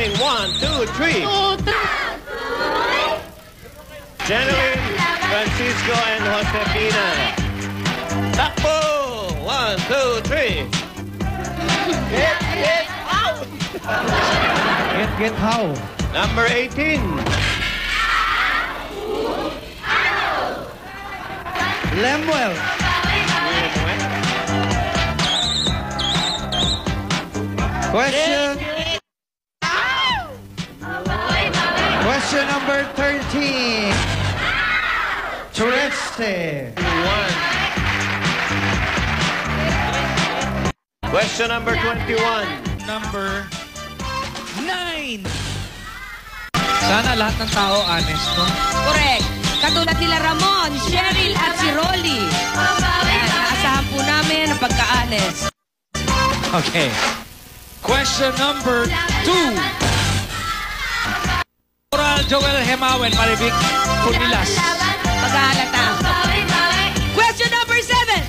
Moving. 1, 2, 3. Genevieve, Francisco, and Josefina. Takbo. 1, 2, 3. Get out. Get how? Number 18. Lemuel. Question number 13. Tureste. Question number 21. Number 9. Sana lahat ng tao honest, no? Correct. Katulad nila Ramon, Cheryl at si Rolly. Naasahan po namin ang pagka-honest. Okay. Question number 2. Oral Joel Hemawen, Maribik Punilas. Pag-aalata. Question number 7.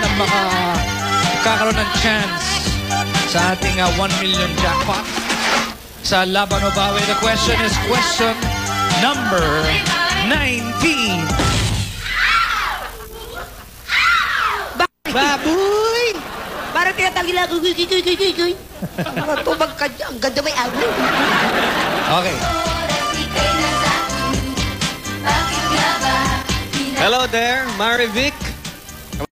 Na makakaroon ng chance sa ating 1 million jackpot sa Laban o Bawi. The question is question number 19. Baboy! Parang tinatawag nila ako. Matubag ka dyan. Ang ganda may agli. Okay. Hello there, Marivic.